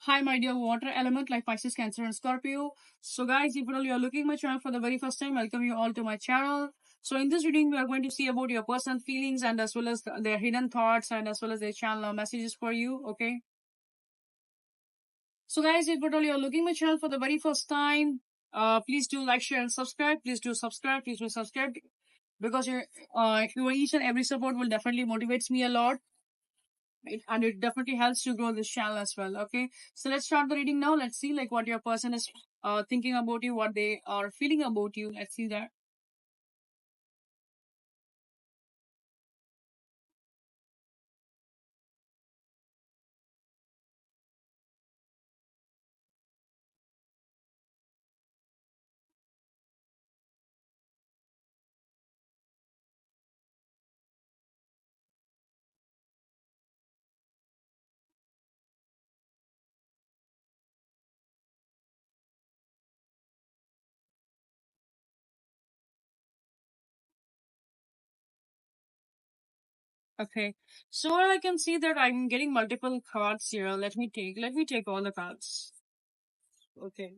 Hi, my dear water element like Pisces, Cancer, and Scorpio. So, guys, if at all you are looking my channel for the very first time, welcome you all to my channel. So, in this reading, we are going to see about your personal feelings and as well as their hidden thoughts and as well as their channel messages for you. Okay. So, guys, if at all you are looking my channel for the very first time, please do like, share, and subscribe. Please do subscribe. Please do subscribe because your each and every support will definitely motivates me a lot. And it definitely helps to grow this channel as well. Okay, so let's start the reading now. Let's see like what your person is thinking about you, what they are feeling about you. Let's see that. Okay, so I can see that I'm getting multiple cards here. Let me take all the cards. Okay.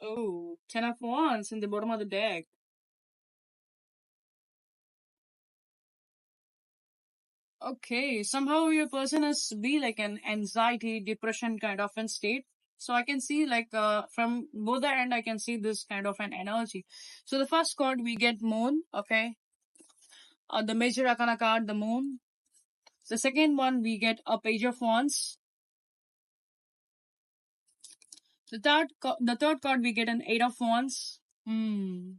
Oh, 10 of Wands in the bottom of the deck. Okay, somehow your person is be like an anxiety, depression kind of an state. So I can see like from both the end I can see this kind of an energy. So the first card we get Moon, okay, the major arcana card, the Moon. The second one we get a Page of Wands. The third card we get an Eight of Wands. Hmm.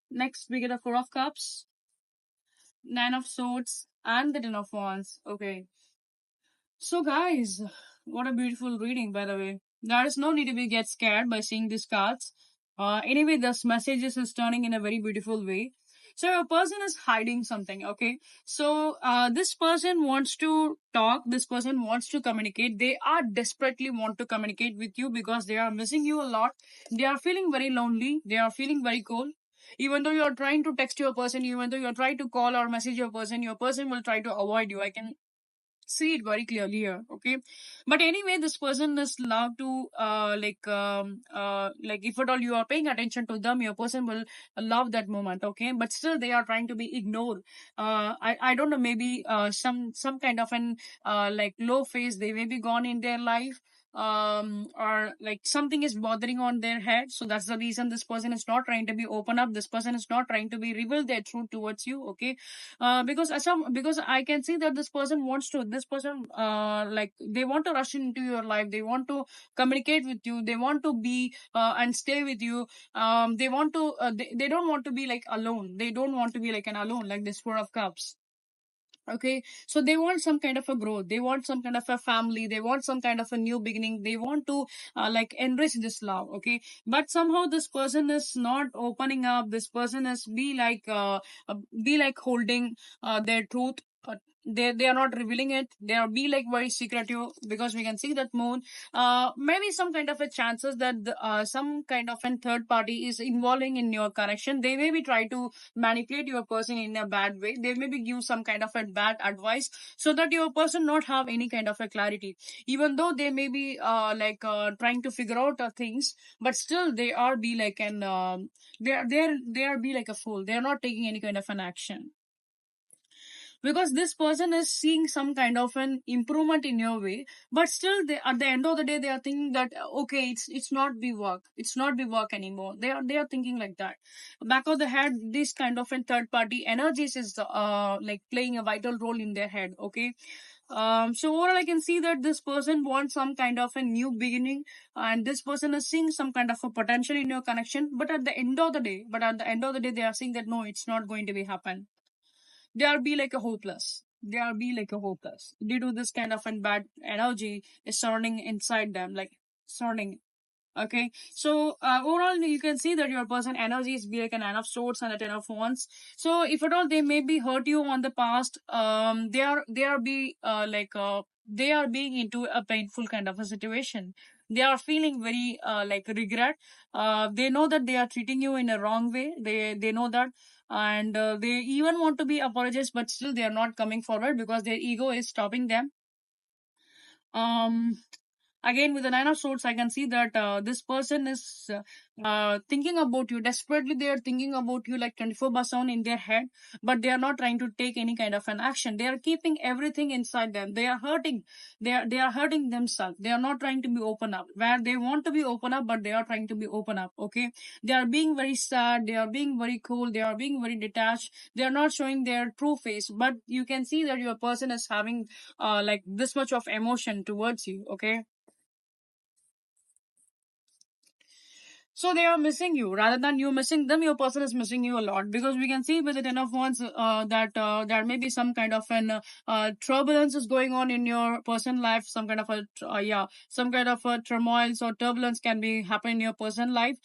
Next we get a Four of Cups, Nine of Swords, and the Ten of Wands. Okay. So, guys, what a beautiful reading, by the way. There is no need to be get scared by seeing these cards. Anyway, this messages is turning in a very beautiful way. So, a person is hiding something, okay? So, this person wants to talk. This person wants to communicate. They are desperately want to communicate with you because they are missing you a lot. They are feeling very lonely. They are feeling very cold. Even though you are trying to text your person, even though you are trying to call or message your person will try to avoid you. I can see it very clearly here. Okay, but anyway, this person is love to like if at all you are paying attention to them, your person will love that moment. Okay, but still they are trying to be ignored. I don't know, maybe some kind of an like low phase they may be gone in their life, or like something is bothering on their head, so that's the reason this person is not trying to be open up. This person is not trying to be reveal their truth towards you. Okay, because I can see that this person like they want to rush into your life. They want to communicate with you. They want to be and stay with you. They don't want to be like alone. They don't want to be like an alone like this Four of Cups. Okay, so they want some kind of a growth, they want some kind of a family, they want some kind of a new beginning, they want to like enrich this love. Okay, but somehow this person is not opening up. This person is be like holding their truth. They are not revealing it. They are be like very secretive because we can see that Moon, maybe some kind of a chances that some kind of a third party is involving in your connection. They maybe try to manipulate your person in a bad way. They maybe give some kind of a bad advice so that your person not have any kind of a clarity. Even though they may be trying to figure out things, but still they are be like an they are be like a fool. They are not taking any kind of an action because this person is seeing some kind of an improvement in your way, but still they at the end of the day they are thinking that okay, it's not be work, it's not be work anymore. They are thinking like that. Back of the head, this kind of a third party energies is like playing a vital role in their head. Okay, so overall I can see that this person wants some kind of a new beginning, and this person is seeing some kind of a potential in your connection, but at the end of the day they are saying that no, it's not going to be happen. They are be like a hopeless. They are be like a hopeless due to this kind of an bad energy is surrounding inside them, like surrounding. Okay, so overall you can see that your person energy is be like an Nine of Swords and a Ten of Wands. So if at all they may be hurt you on the past, they are being into a painful kind of a situation. They are feeling very like regret. They know that they are treating you in a wrong way. They know that, and they even want to be apologized, but still they are not coming forward because their ego is stopping them. um again with the nine of swords, I can see that this person is thinking about you desperately. They are thinking about you like 24 by 7 in their head, but they are not trying to take any kind of an action. They are keeping everything inside them. They are hurting. They are hurting themselves. They are not trying to be open up where they want to be open up, but they are trying to be open up. Okay, they are being very sad. They are being very cool. They are being very detached. They are not showing their true face, but you can see that your person is having like this much of emotion towards you. Okay, so they are missing you rather than you missing them. Your person is missing you a lot, because we can see with the ten of wands that there may be some kind of an turbulence is going on in your person life. Some kind of a some kind of a turmoil or turbulence can be happening in your person life.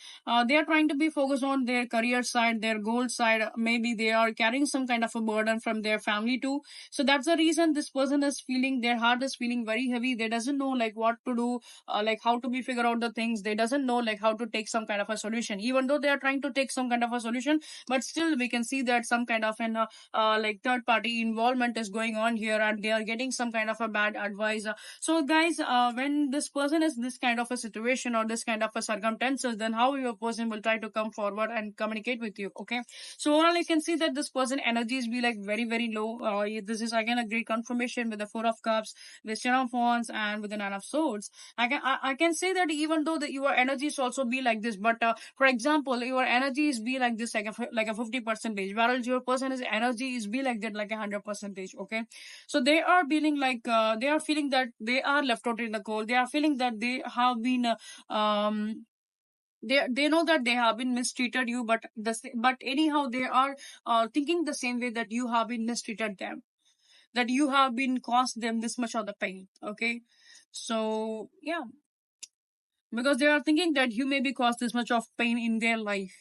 They are trying to be focused on their career side, their goal side. Maybe they are carrying some kind of a burden from their family too. So that's the reason this person is feeling, their heart is feeling very heavy. They doesn't know like what to do, like how to be figure out the things. They doesn't know like how to take some kind of a solution, even though they are trying to take some kind of a solution. But still we can see that some kind of an like third party involvement is going on here, and they are getting some kind of a bad advice. So guys, when this person is this kind of a situation or this kind of a circumstances, then how your person will try to come forward and communicate with you. Okay, so overall you can see that this person energies be like very very low. This is again a great confirmation with the four of cups, with ten of wands, and with the nine of swords. I can say that even though that your energies also be like this, but for example, your energies be like this, like a 50 percentage, whereas your person's energy is be like that, like 100 percentage. Okay, so they are feeling like they are feeling that they are left out in the cold. They are feeling that they have been they know that they have been mistreated you, but but anyhow they are thinking the same way that you have been mistreated them, that you have been caused them this much of the pain. Okay, so yeah, because they are thinking that you maybe caused this much of pain in their life.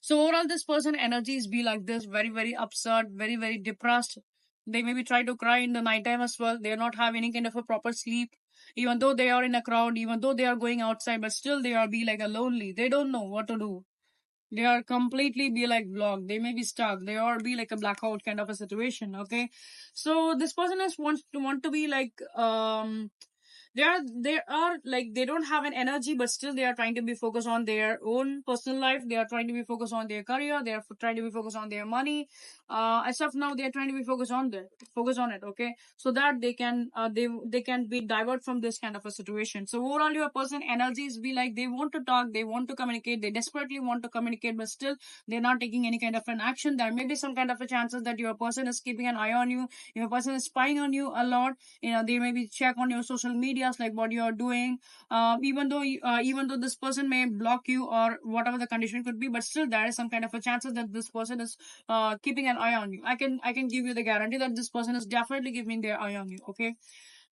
So overall, this person energies be like this, very very upset, very very depressed. They maybe try to cry in the nighttime as well. They are not have any kind of a proper sleep, even though they are in a crowd, even though they are going outside, but still they are be like a lonely. They don't know what to do. They are completely be like blocked. They may be stuck. They are be like a blackout kind of a situation. Okay, so this person is want to be like they are like they don't have an energy, but still they are trying to be focused on their own personal life. They are trying to be focused on their career. They are trying to be focused on their money. As of now they are trying to be focused on it. Okay, so that they can they can be divert from this kind of a situation. So overall your person energies be like they want to talk, they want to communicate, they desperately want to communicate, but still they're not taking any kind of an action. There may be some kind of a chances that your person is keeping an eye on you, your person is spying on you a lot. They maybe check on your social medias like what you are doing. Even though this person may block you or whatever the condition could be, but still there is some kind of a chances that this person is keeping an eye on you. I can give you the guarantee that this person is definitely keeping their eye on you. Okay,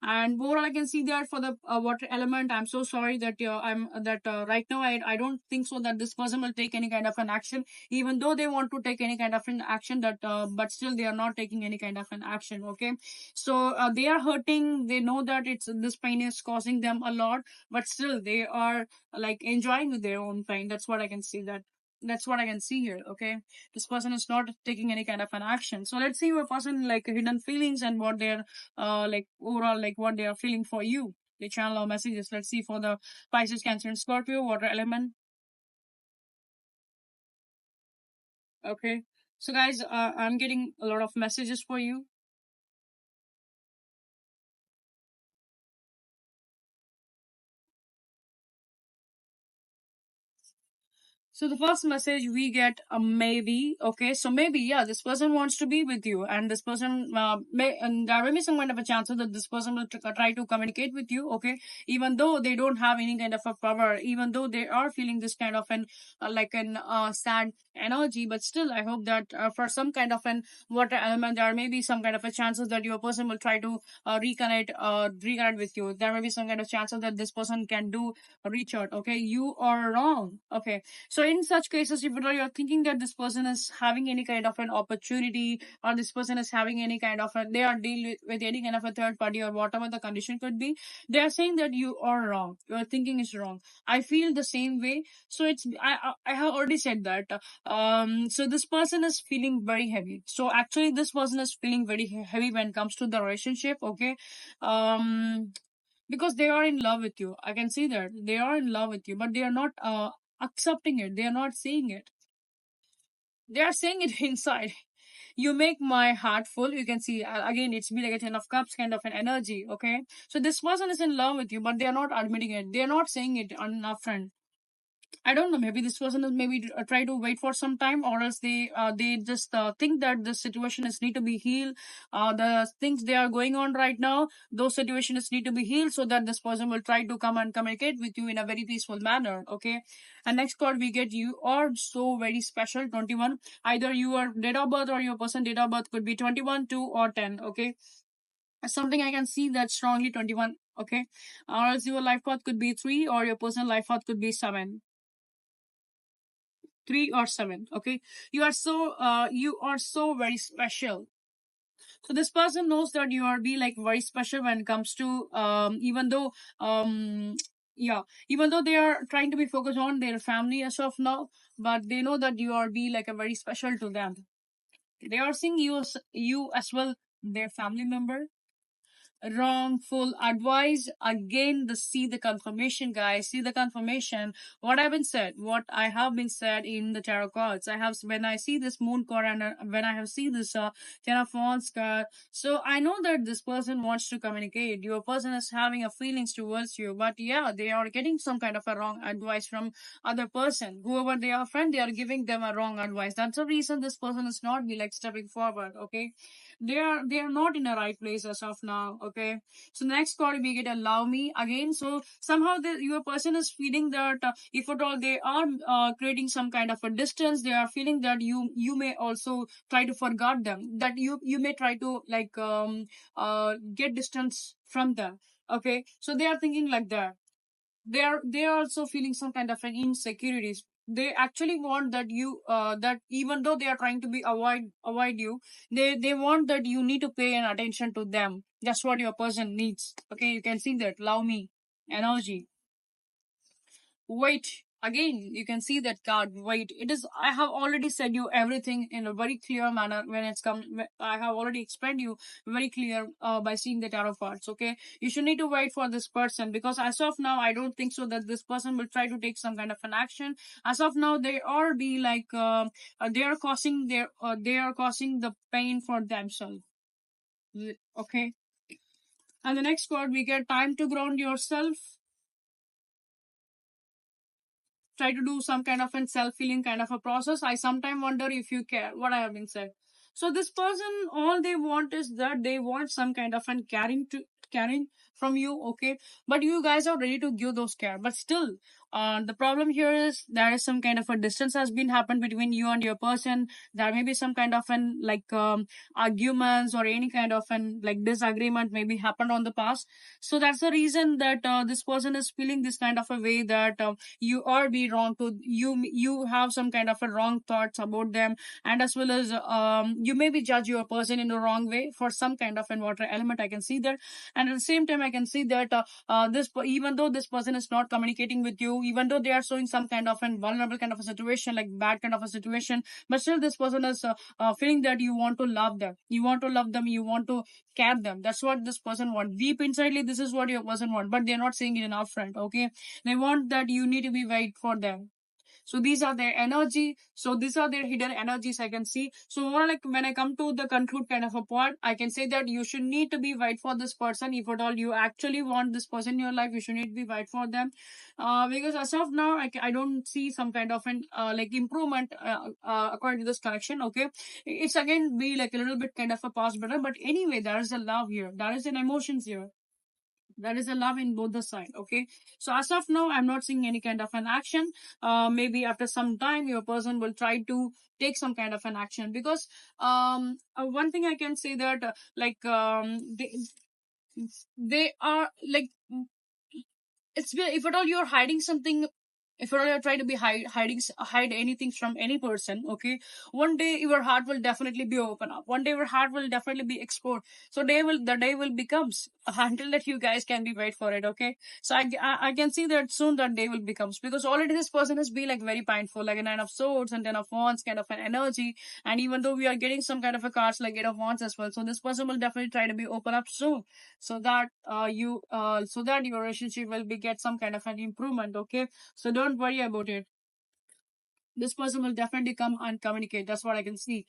and overall I can see that for the water element, I'm so sorry that I'm that right now I don't think so that this person will take any kind of an action, even though they want to take any kind of an action, that but still they are not taking any kind of an action. Okay, so they are hurting. They know that it's this pain is causing them a lot, but still they are like enjoying with their own pain. That's what I can see here. Okay, this person is not taking any kind of an action. So let's see your person like hidden feelings and what they're like overall like what they are feeling for you. The channel or messages. Let's see for the Pisces, Cancer, and Scorpio, water element. Okay, so guys, I'm getting a lot of messages for you. So the first message we get a maybe. Okay, so maybe yeah, this person wants to be with you, and this person and there may be some kind of a chance that this person will try to communicate with you. Okay, even though they don't have any kind of a power, even though they are feeling this kind of an like an sad energy, but still I hope that for some kind of an water element, there may be some kind of a chances that your person will try to reconnect with you. There may be some kind of chances that this person can do reach out. Okay, you are wrong. Okay, so in such cases, if you're thinking that this person is having any kind of an opportunity, or this person is having any kind of a, they are dealing with any kind of a third party, or whatever the condition could be, they are saying that you are wrong, your thinking is wrong. I feel the same way. So it's, I have already said that. So this person is feeling very heavy. So actually this person is feeling very heavy when it comes to the relationship. Okay. um because they are in love with you. I can see that they are in love with you, but they are not accepting it. They are not saying it. They are saying it inside. You make my heart full. You can see, again, it's be like a 10 of cups kind of an energy. Okay, so this person is in love with you, but they are not admitting it. They are not saying it on upfront. I don't know. Maybe this person is maybe try to wait for some time, or else they just think that the situation is need to be healed. The things they are going on right now, those situations need to be healed, so that this person will try to come and communicate with you in a very peaceful manner. Okay. And next card we get, you are so very special. 21. Either your date of birth or your person date of birth could be 21, 2, or 10. Okay. Something I can see that strongly 21. Okay. Or else your life path could be 3, or your personal life path could be 7. 3 or 7. Okay, you are so very special. So this person knows that you are be like very special when it comes to even though yeah, even though they are trying to be focused on their family as of now, but they know that you are be like a very special to them. They are seeing you as well, their family member. Wrongful advice. Again, the see the confirmation, guys. See the confirmation. What I've been said, what I have been said in the tarot cards. I have, when I see this moon card, and when I have seen this ten of wands card, so I know that this person wants to communicate. Your person is having a feelings towards you, but yeah, they are getting some kind of a wrong advice from other person. Whoever they are friend, they are giving them a wrong advice. That's the reason this person is not be like stepping forward. Okay, they are not in the right place as of now. Okay, so next card we get allow me again. So somehow your person is feeling that if at all they are creating some kind of a distance, they are feeling that you may also try to forget them, that you may try to like get distance from them. Okay, so they are thinking like that. They are also feeling some kind of an insecurities. They actually want that you that even though they are trying to be avoid you, they want that you need to pay an attention to them. That's what your person needs. Okay, you can see that love me energy. Wait, again you can see that card. Wait, it is, I have already said you everything in a very clear manner. When it's come, I have already explained you very clear by seeing the tarot cards. Okay, you should need to wait for this person, because as of now I don't think so that this person will try to take some kind of an action. As of now they are be like they are causing the pain for themselves. Okay, and the next card we get time to ground yourself. Try to do some kind of a self-healing kind of a process. I sometimes wonder if you care what I have been said. So this person, all they want is that they want some kind of an caring from you. Okay, but you guys are ready to give those care, but still the problem here is there is some kind of a distance has been happened between you and your person. There may be some kind of an like arguments or any kind of an like disagreement maybe happened on the past. So that's the reason that this person is feeling this kind of a way that you are be wrong to you have some kind of a wrong thoughts about them. And as well as you may be judge your person in the wrong way for some kind of an water element. I can see that. And at the same time I can see that even though this person is not communicating with you, even though they are showing some kind of an vulnerable kind of a situation, like bad kind of a situation, but still this person is feeling that you want to love them, you want to love them, you want to care them. That's what this person want deep insidely. This is what your person want, but they're not saying it in upfront. Okay, they want that you need to be wait for them. So these are their energy. So these are their hidden energies I can see. So more like when I come to the conclude kind of a point, I can say that you should need to be right for this person. If at all you actually want this person in your life, you should need to be right for them. Because as of now, I don't see some kind of an like improvement according to this connection. Okay, it's again be like a little bit kind of a past better, but anyway, there is a love here, there is an emotions here, there is a love in both the side. Okay, so as of now I'm not seeing any kind of an action. Maybe after some time your person will try to take some kind of an action, because one thing I can say that they are like, if at all you're hiding something, if you're trying to be hide anything from any person, okay, one day your heart will definitely be open up, one day your heart will definitely be explored. So the day will becomes until that you guys can be wait for it, okay. So I can see that soon that day will becomes, because already this person has been like very painful, like a nine of swords and ten of wands kind of an energy. And even though we are getting some kind of a cards like eight of wands as well, so this person will definitely try to be open up soon, so that so that your relationship will be get some kind of an improvement, okay. So don't worry about it. This person will definitely come and communicate. That's what I can see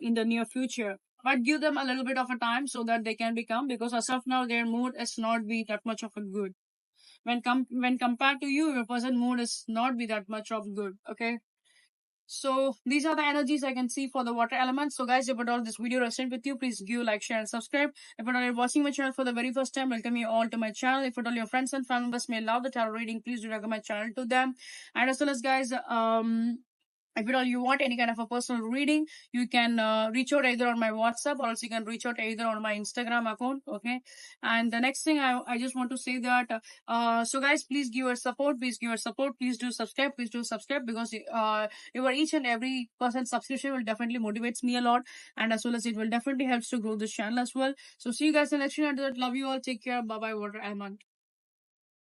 in the near future. But give them a little bit of a time so that they can become, because as of now their mood is not be that much of a good. When compared to you, your person mood is not be that much of good. Okay. So these are the energies I can see for the water element. So guys, if at all this video resonated with you, please give like, share, and subscribe. If at all you're watching my channel for the very first time, welcome you all to my channel. If at all your friends and family members may love the tarot reading, please do recommend my channel to them. And as well as guys, if at all you want any kind of a personal reading, you can reach out either on my WhatsApp, or else you can reach out either on my Instagram account. Okay. And the next thing I just want to say that so guys, please give your support, please give your support, please do subscribe, please do subscribe, because your each and every person subscription will definitely motivates me a lot, and as well as it will definitely helps to grow this channel as well. So see you guys in the next video. Love you all, take care, bye bye, water element.